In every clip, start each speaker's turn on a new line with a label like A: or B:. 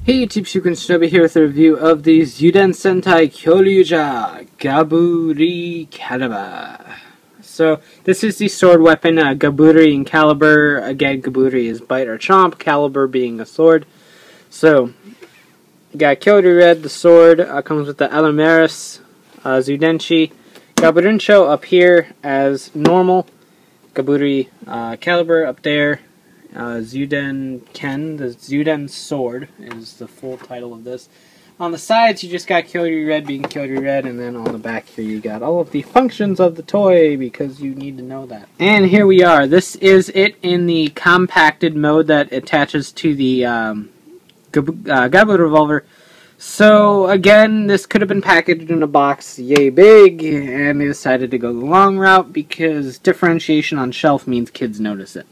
A: Hey YouTube, Shinobi here with a review of the Zyuden Sentai Kyoryuger Gaburicalibur. So, this is the sword weapon, Gaburicalibur. Again, Gaburi is bite or chomp, caliber being a sword. So, you got Kyoryuger, the sword, comes with the Allomerus Zyuden Gaburincho up here as normal, Gaburicalibur up there. Zyuden Ken, the Zyuden sword, is the full title of this. On the sides, you just got Kyoryuger being Kyoryuger, and then on the back here you got all of the functions of the toy, because you need to know that. And here we are. This is it in the compacted mode that attaches to the Gaburevolver. So, again, this could have been packaged in a box yay big, and they decided to go the long route, because differentiation on shelf means kids notice it.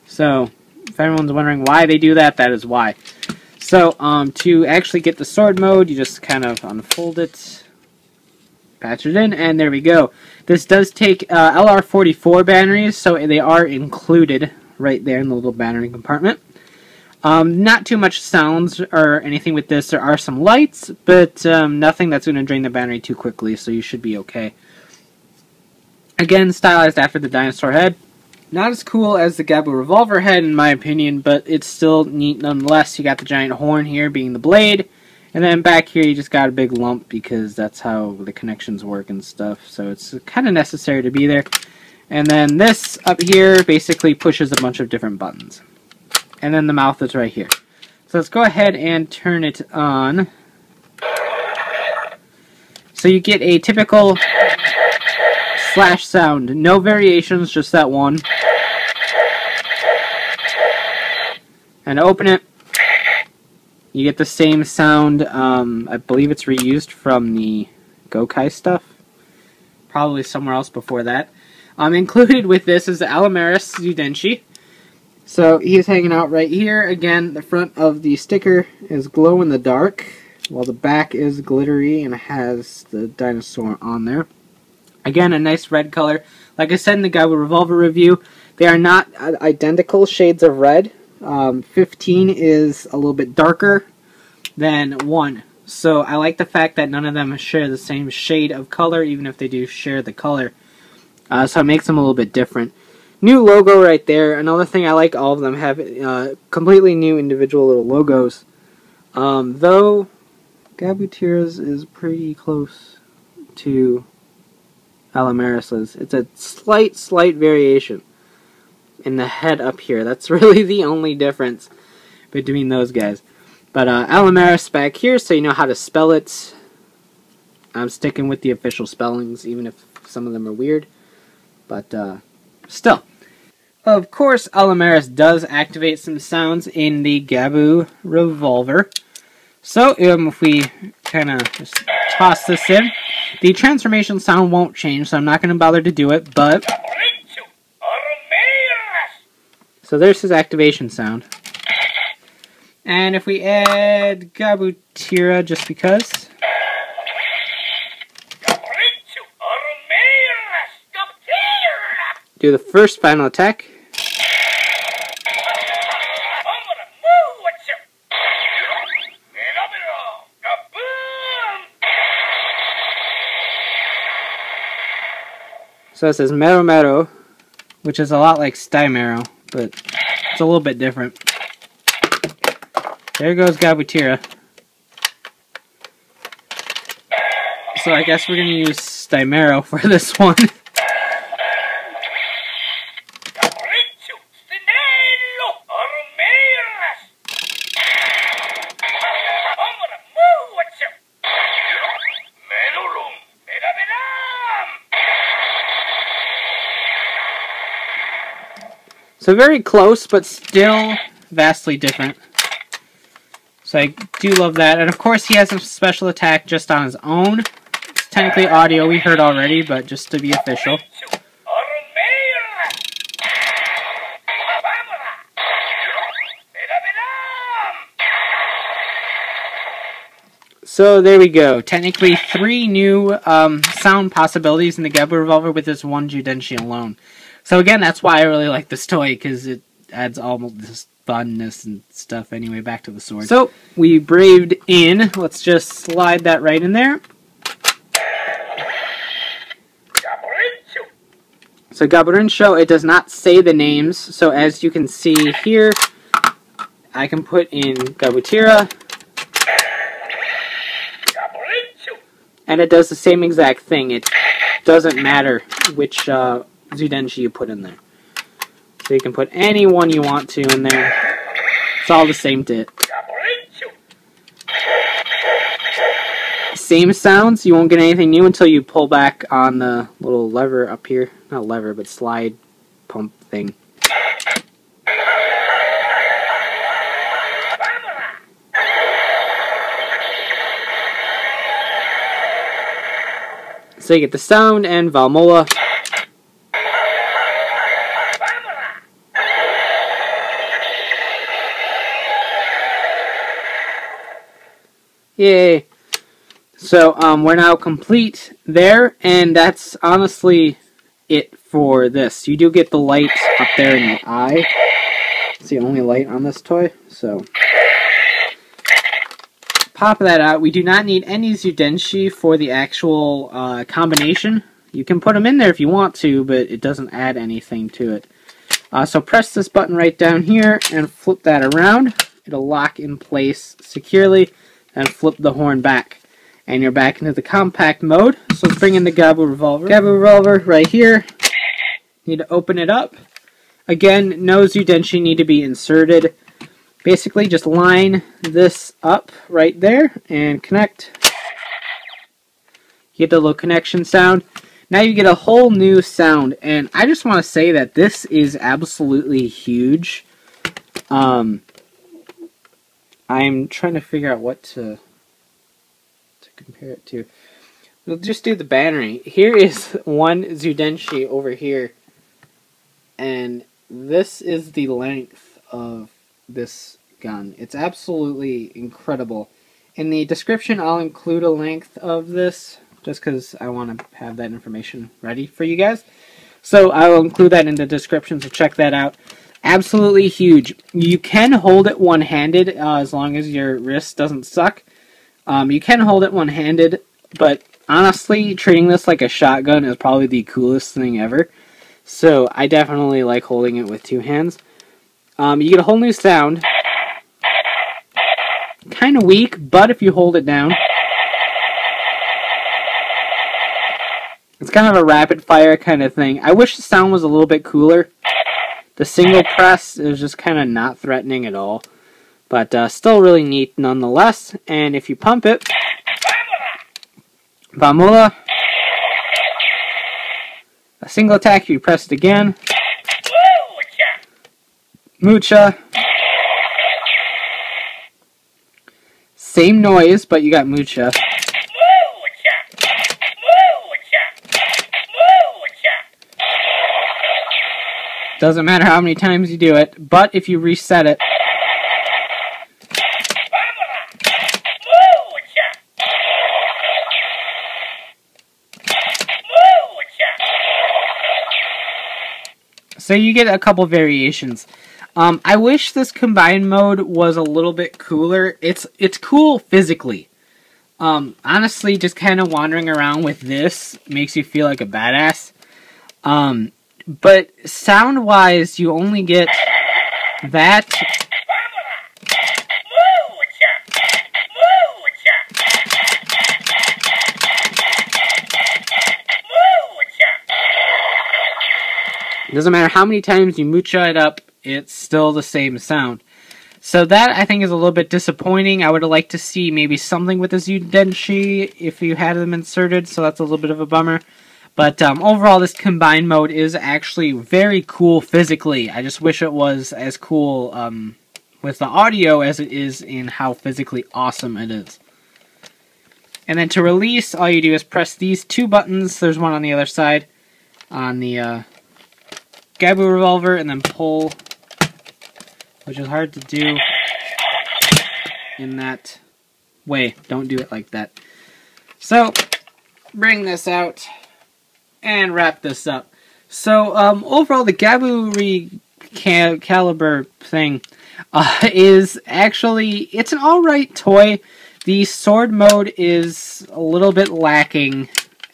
A: So, if everyone's wondering why they do that, that is why. So, to actually get the sword mode, you just kind of unfold it, patch it in, and there we go. This does take LR44 batteries, so they are included right there in the little battery compartment. Not too much sounds or anything with this. There are some lights, but nothing that's going to drain the battery too quickly, so you should be okay. Again, stylized after the dinosaur head. Not as cool as the Gaburevolver head, in my opinion, but it's still neat nonetheless. You got the giant horn here being the blade, and then back here you just got a big lump because that's how the connections work and stuff. So it's kind of necessary to be there. And then this up here basically pushes a bunch of different buttons. And then the mouth is right here. So let's go ahead and turn it on. So you get a typical slash sound. No variations, just that one. And open it. You get the same sound. I believe it's reused from the Gokai stuff. Probably somewhere else before that. Included with this is the Allomerus Zyuden. So he's hanging out right here. Again, the front of the sticker is glow in the dark, while the back is glittery and has the dinosaur on there. Again, a nice red color. Like I said in the Gaburevolver review, they are not identical shades of red. 15 is a little bit darker than 1. So I like the fact that none of them share the same shade of color, even if they do share the color. So it makes them a little bit different. New logo right there. Another thing I like, all of them have completely new individual little logos. Though Gabutira's is pretty close to Allomerus's. It's a slight variation in the head up here. That's really the only difference between those guys. But Allomerus back here, so you know how to spell it. I'm sticking with the official spellings, even if some of them are weird. But still. Of course, Allomerus does activate some sounds in the Gaburevolver. So, if we kind of just toss this in, the transformation sound won't change, so I'm not going to bother to do it, but... So there's his activation sound. And if we add Gabutira, just because... Do the first final attack. So it says Mero Mero, which is a lot like Stymero, but it's a little bit different. There goes Gabutira. So I guess we're going to use Stymero for this one. So very close, but still vastly different. So I do love that. And of course he has a special attack just on his own. It's technically audio we heard already, but just to be official. So there we go. Technically 3 new sound possibilities in the Gaburevolver with this one Zyuden alone. So again, that's why I really like this toy, because it adds almost funness and stuff anyway. Back to the sword. So, we braved in. Let's just slide that right in there. So Gaburincho, it does not say the names. So as you can see here, I can put in Gabutira. And it does the same exact thing. It doesn't matter which Zyudenshi you put in there. So you can put any one you want to in there. It's all the same to it. Same sounds. You won't get anything new until you pull back on the little lever up here. Not lever, but slide pump thing. So you get the sound and Vamola. Yay! So we're now complete there, and that's honestly it for this. You do get the light up there in the eye. It's the only light on this toy, so pop that out. We do not need any Zyudenshi for the actual combination. You can put them in there if you want to, but it doesn't add anything to it. So press this button right down here and flip that around. It'll lock in place securely, and flip the horn back. And you're back into the compact mode. So let's bring in the Gaburevolver. Gaburevolver right here. Need to open it up. Again, no Zyudenshi need to be inserted. Basically, just line this up right there and connect. You get the little connection sound. Now you get a whole new sound, and I just want to say that this is absolutely huge. I'm trying to figure out what to compare it to. We'll just do the battery. Here is one Zyudenshi over here, and this is the length of this gun. It's absolutely incredible. In the description, I'll include a length of this, just because I want to have that information ready for you guys. So I'll include that in the description, so check that out. Absolutely huge. You can hold it one-handed as long as your wrist doesn't suck. You can hold it one-handed, but honestly, treating this like a shotgun is probably the coolest thing ever. So I definitely like holding it with two hands. You get a whole new sound. Kind of weak, but if you hold it down, it's kind of a rapid-fire kind of thing. I wish the sound was a little bit cooler. The single press is just kind of not threatening at all. But still really neat nonetheless. And if you pump it, Vamola, a single attack, you press it again. Mucho. Same noise, but you got Mucho. Doesn't matter how many times you do it, but if you reset it, so you get a couple variations. I wish this combined mode was a little bit cooler. It's cool physically. Honestly, just kind of wandering around with this makes you feel like a badass. But sound-wise, you only get that. It doesn't matter how many times you Mucho it up, it's still the same sound. So that, I think, is a little bit disappointing. I would have liked to see maybe something with the Zyudenshi if you had them inserted, so that's a little bit of a bummer. But overall, this combined mode is actually very cool physically. I just wish it was as cool with the audio as it is in how physically awesome it is. And then to release, all you do is press these two buttons. There's one on the other side on the Gaburevolver, and then pull, which is hard to do in that way. Don't do it like that. So, bring this out and wrap this up. So, overall, the Gaburicalibur thing, is actually, it's an alright toy. The sword mode is a little bit lacking,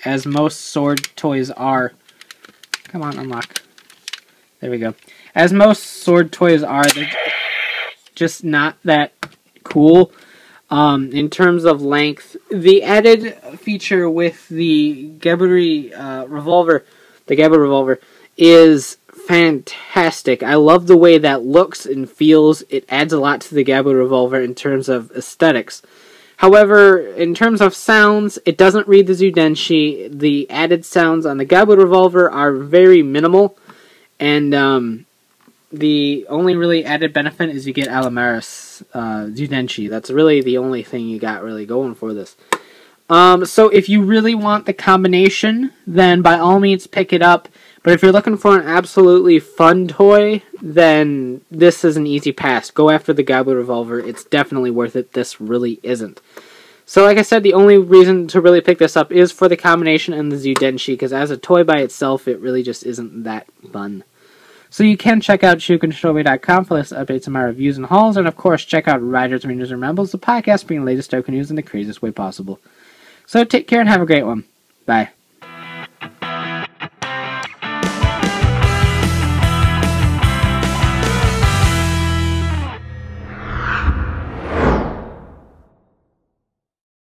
A: as most sword toys are. Come on, unlock. There we go. As most sword toys are, they're just not that cool. In terms of length, the added feature with the Gaburevolver, is fantastic. I love the way that looks and feels. It adds a lot to the Gaburevolver in terms of aesthetics. However, in terms of sounds, it doesn't read the Zyuden. The added sounds on the Gaburevolver are very minimal, and the only really added benefit is you get Allomerus Zyuden. That's really the only thing you got really going for this. So if you really want the combination, then by all means pick it up. But if you're looking for an absolutely fun toy, then this is an easy pass. Go after the Gaburevolver. It's definitely worth it. This really isn't. So like I said, the only reason to really pick this up is for the combination and the Zyuden, because as a toy by itself, it really just isn't that fun. So you can check out ShukenShobe.com for latest updates on my reviews and hauls, and of course check out Riders, Rangers, and Rebels, the podcast bringing the latest token news in the craziest way possible. So take care and have a great one. Bye.